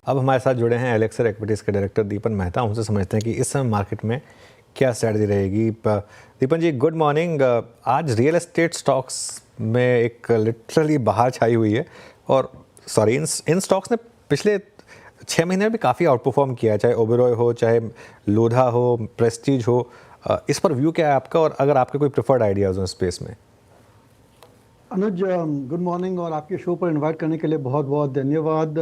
अब हमारे साथ जुड़े हैं एलेक्सर इक्विटीज़ के डायरेक्टर दीपन मेहता। उनसे समझते हैं कि इस समय मार्केट में क्या स्ट्रैटेजी रहेगी। दीपन जी, गुड मॉर्निंग। आज रियल एस्टेट स्टॉक्स में एक लिटरली बाहर छाई हुई है और सॉरी इन स्टॉक्स ने पिछले 6 महीने में भी काफ़ी आउट परफॉर्म किया है, चाहे ओबेरॉय हो, चाहे लोधा हो, प्रेस्टीज हो। इस पर व्यू क्या है आपका, और अगर आपके कोई प्रेफर्ड आइडियाज़ हो स्पेस में? अनुज, गुड मॉर्निंग और आपके शो पर इनवाइट करने के लिए बहुत बहुत धन्यवाद।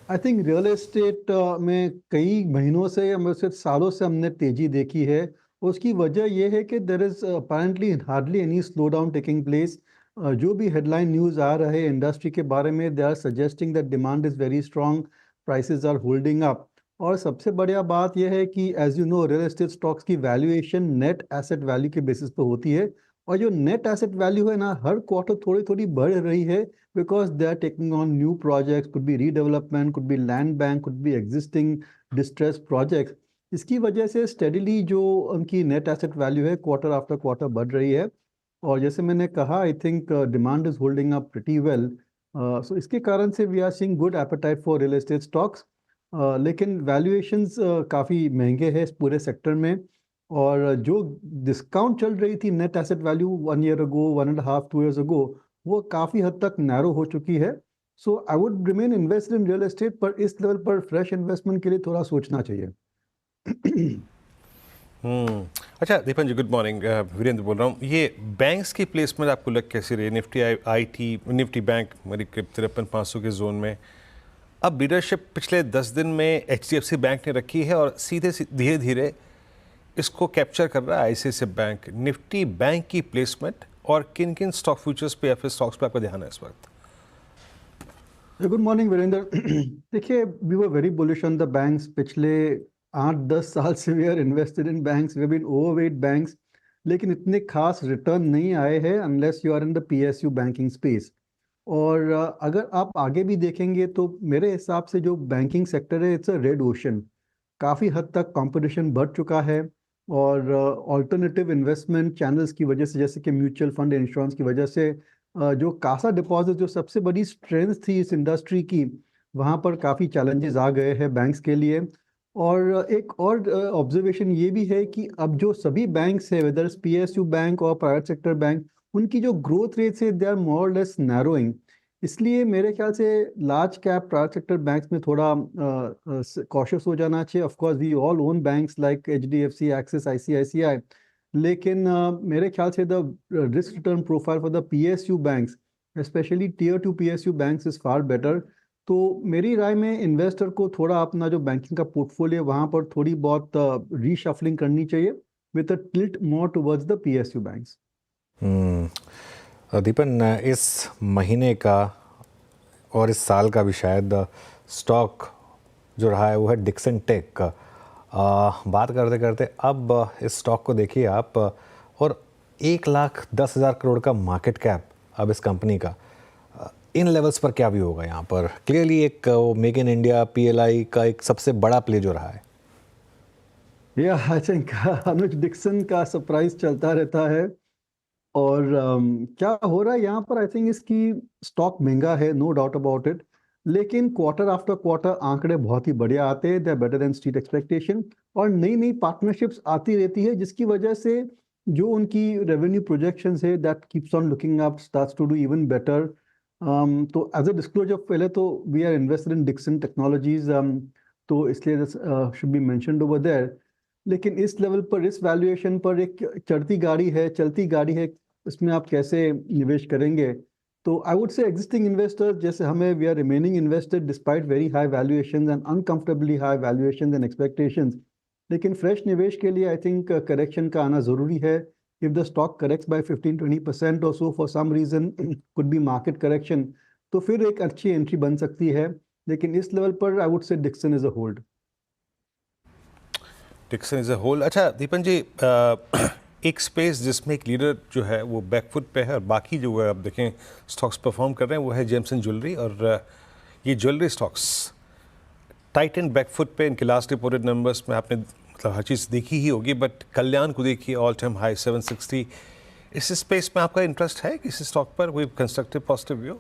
आई थिंक रियल एस्टेट में कई महीनों से या सिर्फ सालों से हमने तेजी देखी है। उसकी वजह यह है कि there is apparently hardly any slow down taking place. जो भी हेडलाइन न्यूज़ आ रहे हैं इंडस्ट्री के बारे में, they are suggesting that demand is very strong, prices are holding up. और सबसे बढ़िया बात यह है कि as you know real estate stocks की वैल्यूएशन नेट एसेट वैल्यू के बेसिस पे होती है। और जो नेट एसेट वैल्यू है ना, हर क्वार्टर थोड़ी थोड़ी बढ़ रही है, because they are taking on new projects, could be redevelopment, could be land bank, could be existing distress projects. इसकी वजह से स्टेडिली जो उनकी नेट एसेट वैल्यू है क्वार्टर आफ्टर क्वार्टर बढ़ रही है। और जैसे मैंने कहा, I think demand is holding up pretty well. So इसके कारण से we are seeing good appetite for real estate stocks. लेकिन वैल्यूएशंस काफ़ी महंगे हैं इस पूरे सेक्टर में। और जो डिस्काउंट चल रही थी net asset value 1 year ago, 1.5 2 years ago, वो काफ़ी हद तक नैरो हो चुकी है। So I would remain invested in real estate, पर इस लेवल पर फ्रेश इन्वेस्टमेंट के लिए थोड़ा सोचना चाहिए। अच्छा दीपन जी, गुड मॉर्निंग। वीरेंद्र बोल रहा हूँ। ये बैंक्स की प्लेसमेंट आपको लग कैसी रही? निफ्टी आईटी निफ्टी बैंक मेरी करीब 53,500 के जोन में। अब लीडरशिप पिछले 10 दिन में एचडीएफसी बैंक ने रखी है और सीधे धीरे धीरे इसको कैप्चर कर रहा है आईसीआईसीआई बैंक। निफ्टी बैंक की प्लेसमेंट और किन किन स्टॉक फ्यूचर्स पे या फिर स्टॉक्स पे आपका ध्यान है इस वक्त? Good morning Virendra. देखिए, we were very bullish on the banks. पिछले 8-10 साल से we are invested in banks, we have been overweight banks. लेकिन इतने खास रिटर्न नहीं आए हैं unless you are in the PSU banking space. और अगर आप आगे भी देखेंगे तो मेरे हिसाब से जो बैंकिंग सेक्टर है, इट्स अ रेड ओशन। काफ़ी हद तक कंपटीशन बढ़ चुका है। और ऑल्टरनेटिव इन्वेस्टमेंट चैनल्स की वजह से, जैसे कि म्यूचुअल फंड, इंश्योरेंस की वजह से, जो कासा डिपॉजिट जो सबसे बड़ी स्ट्रेंथ थी इस इंडस्ट्री की, वहाँ पर काफ़ी चैलेंजेस आ गए हैं बैंक्स के लिए। और एक और ऑब्जर्वेशन ये भी है कि अब जो सभी बैंक्स है, वेदर पीएसयू बैंक और प्राइवेट सेक्टर बैंक, उनकी जो ग्रोथ रेट्स है, they are more less narrowing. इसलिए मेरे ख्याल से large cap private sector banks में थोड़ा कॉशियस हो जाना चाहिए। Of course we all own banks like HDFC, Axis, ICICI. लेकिन मेरे ख्याल से the risk return profile for the PSU banks, specially tier 2 PSU banks, is far better. तो मेरी राय में इन्वेस्टर को थोड़ा अपना जो बैंकिंग का पोर्टफोलियो वहाँ पर थोड़ी बहुत रीशफलिंग करनी चाहिए, with a tilt more towards the PSU banks. Deepan, इस महीने का और इस साल का भी शायद स्टॉक जो रहा है वो है डिक्सन टेक का। बात करते करते अब इस स्टॉक को देखिए आप, और 1,10,000 करोड़ का मार्केट कैप अब इस कंपनी का। इन लेवल्स पर क्या भी होगा यहाँ पर? क्लियरली एक मेक इन इंडिया पीएलआई का एक सबसे बड़ा प्ले जो रहा है। या आई थिंक अनुज, डिक्सन का सरप्राइज चलता रहता है। और क्या हो रहा है यहाँ पर, आई थिंक इसकी स्टॉक महंगा है, नो डाउट अबाउट इट। लेकिन क्वार्टर आफ्टर क्वार्टर आंकड़े बहुत ही बढ़िया आते हैं, they are better than street expectation. और नई नई पार्टनरशिप्स आती रहती है, जिसकी वजह से जो उनकी रेवेन्यू प्रोजेक्शंस है, that keeps on looking up, starts to do even better. तो एज अ डिस्क्लोजर, पहले तो we are invested in Dixon technologies, तो इसलिए should be mentioned over there. लेकिन इस लेवल पर, इस वैल्यूएशन पर, एक चढ़ती गाड़ी है, चलती गाड़ी है, इसमें आप कैसे निवेश करेंगे? तो I would say existing investors जैसे हमें, we are remaining invested despite very high valuations and uncomfortably high valuations and expectations. लेकिन फ्रेश निवेश के लिए आई थिंक करेक्शन का आना ज़रूरी है। If the stock corrects by 15-20% और so for some reason, could be market correction, तो फिर एक अच्छी एंट्री बन सकती है। लेकिन इस लेवल पर I would say Dixon is a hold. Dixon is a hold. अच्छा दीपन जी, एक स्पेस जिसमें एक लीडर जो है वो बैकफुट पे है और बाकी जो है आप देखें स्टॉक्स परफॉर्म कर रहे हैं, वो है जेम्स एंड ज्वेलरी। और ये jewellery stocks Titan and backfoot पे। इनके लास्ट रिपोर्टेड नंबर्स में आपने मतलब हर चीज़ देखी ही होगी, बट कल्याण को देखिए, ऑल टाइम हाई 760। इस स्पेस में आपका इंटरेस्ट है किसी स्टॉक पर? कोई कंस्ट्रक्टिव पॉजिटिव व्यू?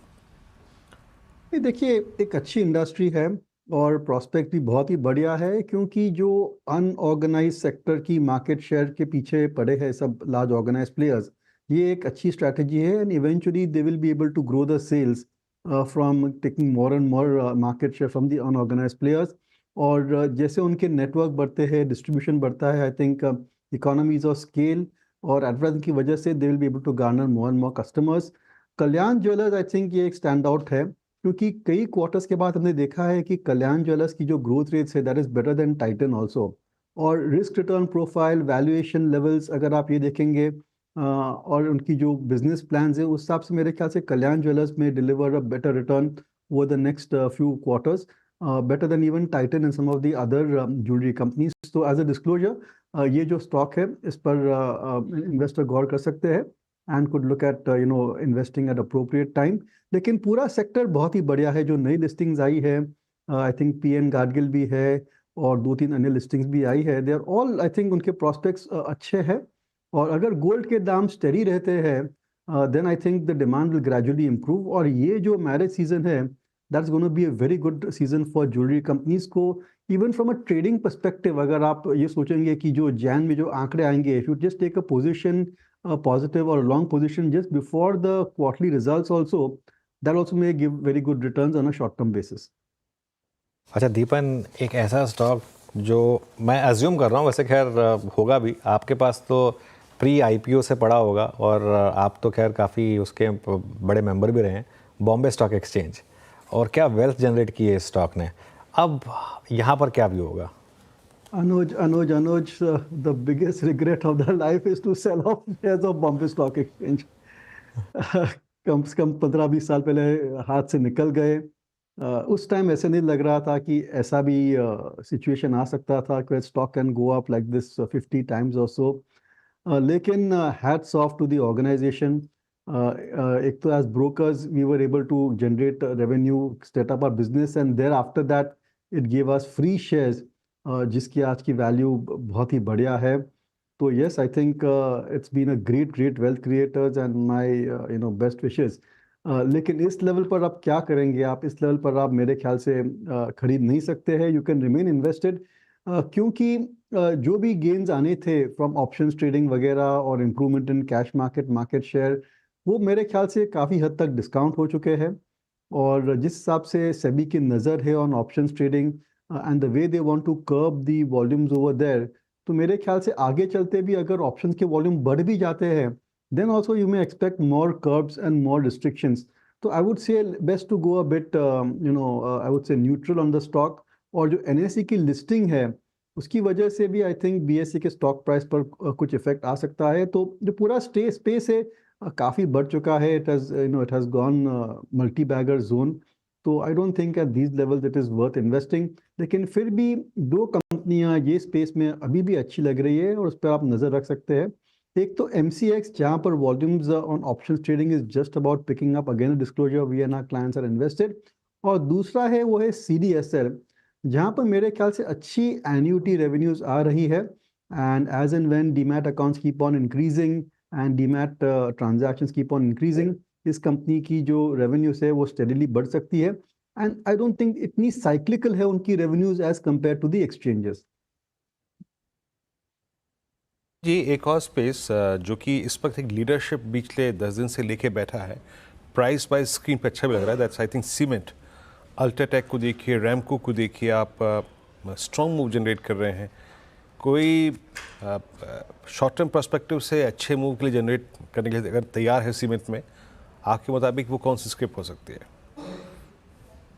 ये देखिए, एक अच्छी इंडस्ट्री है। और प्रॉस्पेक्ट भी बहुत ही बढ़िया है, क्योंकि जो अनऑर्गेनाइज सेक्टर की मार्केट शेयर के पीछे पड़े हैं सब लार्ज ऑर्गेनाइज प्लेयर्स, ये एक अच्छी स्ट्रैटेजी है, and eventually they will be able to grow the sales from taking more and more market share from the unorganised players. और जैसे उनके नेटवर्क बढ़ते हैं, डिस्ट्रीब्यूशन बढ़ता है, I think economies of scale और एडवर्टाइजिंग की वजह से they will be able to garner more and more customers. Kalyan jewellers I think ये एक स्टैंड आउट है, क्योंकि कई क्वार्टर्स के बाद हमने देखा है कि कल्याण ज्वेलर्स की जो ग्रोथ रेट्स है that is better than Titan also. और risk return profile, valuation levels अगर आप ये देखेंगे और उनकी जो बिजनेस प्लान्स है, उस हिसाब से मेरे ख्याल से कल्याण ज्वेलर्स में deliver a better return over the next few quarters, better than even Titan and some of the other jewellery companies. तो एज अ डिस्क्लोजर ये जो स्टॉक है इस पर इन्वेस्टर गौर कर सकते हैं and could look at investing eight appropriate time. लेकिन पूरा सेक्टर बहुत ही बढ़िया है, जो नई लिस्टिंग्स आई है, आई थिंक पीएन गाडगिल भी है और 2-3 अन्य लिस्टिंग्स भी आई है, they are all I think उनके प्रोस्पेक्ट्स अच्छे हैं। और अगर गोल्ड के दाम स्टेडी रहते हैं then I think the demand will gradually improve, और ये जो मैरिज सीजन है that's gonna be a very good season for jewellery companies को। Even from a trading perspective अगर आप ये सोचेंगे कि जो जैन में जो आंकड़े आएंगे, if you just take a position positive or long position just before the quarterly results also, that also may give very good returns on a short term basis. अच्छा दीपन, एक ऐसा स्टॉक जो मैं अज्यूम कर रहा हूँ, वैसे खैर होगा भी, आपके पास तो प्री आईपीओ से पड़ा होगा और आप तो खैर काफ़ी उसके बड़े मेंबर भी रहे हैं, बॉम्बे स्टॉक एक्सचेंज, और क्या वेल्थ जनरेट की है इस स्टॉक ने, अब यहाँ पर क्या व्यू होगा? Anuj, the biggest regret of their life is to sell off shares of Bombay Stock Exchange. कम से कम 15-20 साल पहले हाथ से निकल गए। उस टाइम ऐसे नहीं लग रहा था कि ऐसा भी सिचुएशन आ सकता था कि stock can go up like this 50 times और सो। लेकिन hats off to the organisation. एक तो as brokers we were able to generate revenue, set up our business, and thereafter that it give us free shares जिसकी आज की value बहुत ही बढ़िया है। तो yes, I think it's been a great wealth creators and my best wishes. लेकिन इस लेवल पर आप क्या करेंगे? आप इस लेवल पर आप मेरे ख्याल से खरीद नहीं सकते हैं। यू कैन रिमेन इन्वेस्टेड, क्योंकि जो भी गेन्स आने थे फ्रॉम ऑप्शंस ट्रेडिंग वगैरह और improvement in cash market share, वो मेरे ख्याल से काफ़ी हद तक डिस्काउंट हो चुके हैं। और जिस हिसाब से सेबी की नज़र है on options trading and the way they want to curb the volumes over there, तो मेरे ख्याल से आगे चलते भी अगर ऑप्शंस के वॉल्यूम बढ़ भी जाते हैं, then also you may expect more curbs and more restrictions. So I would say best to go a bit, I would say neutral on the stock. और जो NSE की लिस्टिंग है उसकी वजह से भी आई थिंक BSE के stock price पर कुछ इफेक्ट आ सकता है। तो जो पूरा स्पेस है काफ़ी बढ़ चुका है, it has gone multi bagger zone. तो I don't think at these levels it is worth investing. लेकिन फिर भी दो कंपनियां ये स्पेस में अभी भी अच्छी लग रही है और उस पर आप नज़र रख सकते हैं। एक तो MCX, जहां पर volumes on options trading is just about picking up, again disclosure we and our clients are invested. और दूसरा है वो है CDSL, जहां पर मेरे ख्याल से अच्छी एन्युटी रेवेन्यूज आ रही है, and as and when demat accounts keep on increasing and demat transactions keep on increasing, इस कंपनी की जो रेवेन्यूज है वो स्टेडीली बढ़ सकती है। एंड आई डोंट थिंक इतनी साइक्लिकल है उनकी revenues as compared to the exchanges. जी, एक और स्पेस जो कि इस वक्त एक लीडरशिप पिछले 10 दिन से लेके बैठा है, प्राइस वाइज स्क्रीन पे अच्छा भी लग रहा है, that's I think cement. UltraTech को देखिए, रैमको को देखिए, आप स्ट्रॉन्ग मूव जनरेट कर रहे हैं। कोई शॉर्ट टर्म पर्सपेक्टिव से अच्छे मूव के लिए जनरेट करने के लिए अगर तैयार है सीमेंट में, आपके मुताबिक वो कौन सी स्क्रिप्ट हो सकती है?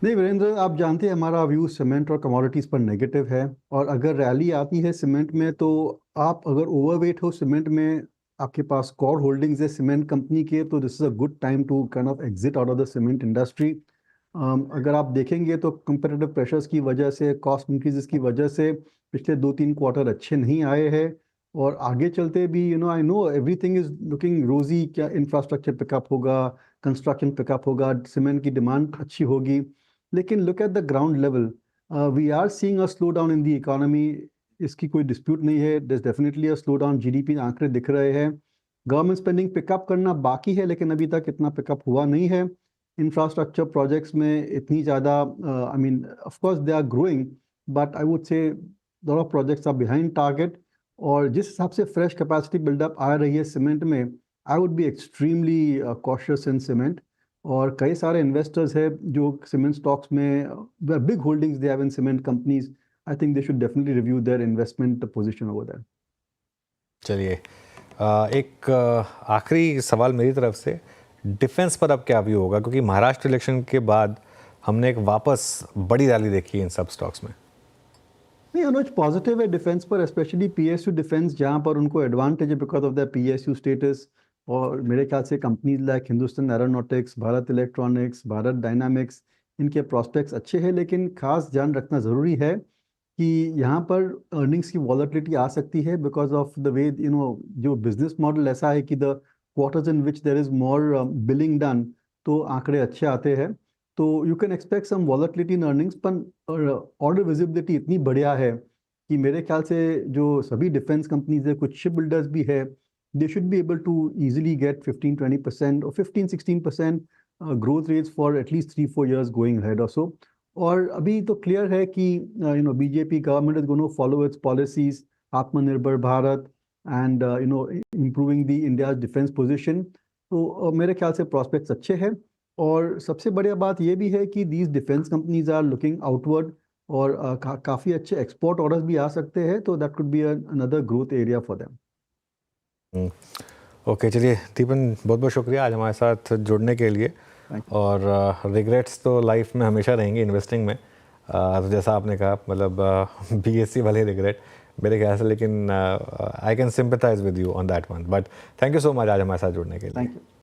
नहीं वीरेंद्र, आप जानते हैं हमारा व्यू सीमेंट और कमोडिटीज़ पर नेगेटिव है, और अगर रैली आती है सीमेंट में तो आप अगर ओवरवेट हो सीमेंट में, आपके पास कॉर होल्डिंग्स है सीमेंट कंपनी के, तो this is a good time to kind of exit out of the cement industry. अगर आप देखेंगे तो कंपेटिटिव प्रेशर्स की वजह से, कॉस्ट इंक्रीजेस की वजह से पिछले 2-3 क्वार्टर अच्छे नहीं आए हैं, और आगे चलते भी I know everything is looking rosy, क्या इंफ्रास्ट्रक्चर पिकअप होगा, कंस्ट्रक्शन पिकअप होगा, सीमेंट की डिमांड अच्छी होगी, लेकिन look at the ground level, we are seeing a slow down in the economy. इसकी कोई डिस्प्यूट नहीं है, there is definitely a slow down, GDP आंकड़े दिख रहे हैं। गवर्नमेंट स्पेंडिंग पिकअप करना बाकी है, लेकिन अभी तक इतना पिकअप हुआ नहीं है। इंफ्रास्ट्रक्चर प्रोजेक्ट्स में इतनी ज़्यादा I mean of course they are growing, but I would say lot of projects are behind target. और जिस हिसाब से फ्रेश कैपेसिटी बिल्डअप आ रही है सीमेंट में, I would be extremely cautious in cement. और कई सारे इन्वेस्टर्स हैं जो सीमेंट स्टॉक्स में big holdings they have in cement companies. I think they should definitely review their investment position over there. चलिए एक आखिरी सवाल मेरी तरफ से, डिफेंस पर अब क्या व्यू होगा, क्योंकि महाराष्ट्र इलेक्शन के बाद हमने एक वापस बड़ी रैली देखी है इन सब स्टॉक्स में। नहीं, अनुज पॉजिटिव है डिफेंस पर, स्पेशली पीएसयू डिफेंस, जहां पर उनको एडवांटेज है because of the PSU status. और मेरे ख्याल से companies like Hindustan aeronautics, Bharat electronics, Bharat dynamics, इनके प्रोस्पेक्ट्स अच्छे हैं। लेकिन खास ध्यान रखना ज़रूरी है कि यहाँ पर अर्निंग्स की वॉलेटिलिटी आ सकती है बिकॉज ऑफ द वे जो बिजनेस मॉडल ऐसा है कि the quarters in which there is more billing done, तो आंकड़े अच्छे आते हैं। तो you can expect some volatility in earnings, पर ऑर्डर विजिबिलिटी इतनी बढ़िया है कि मेरे ख्याल से जो सभी डिफेंस कंपनीज है, कुछ शिप बिल्डर्स भी है, they should be able to easily get 15-20% or 15-16% growth rates for at least 3-4 years going ahead or so. और अभी तो क्लियर है कि BJP government is going to follow its policies, Atmanirbhar Bharat and improving the India defence position. तो मेरे ख्याल से prospects अच्छे हैं। और सबसे बढ़िया बात ये भी है कि these defence companies are looking outward, और काफ़ी अच्छे एक्सपोर्ट ऑर्डर्स भी आ सकते हैं, तो that could be another growth area for them. Okay, चलिए दीपन, बहुत बहुत शुक्रिया आज हमारे साथ जुड़ने के लिए। और रिग्रेट्स तो लाइफ में हमेशा रहेंगे इन्वेस्टिंग में, तो जैसा आपने कहा, मतलब बीएससी वाले रिग्रेट मेरे ख्याल से, लेकिन I can sympathise with you on that one. But thank you so much आज हमारे साथ जुड़ने के लिए। Thank you.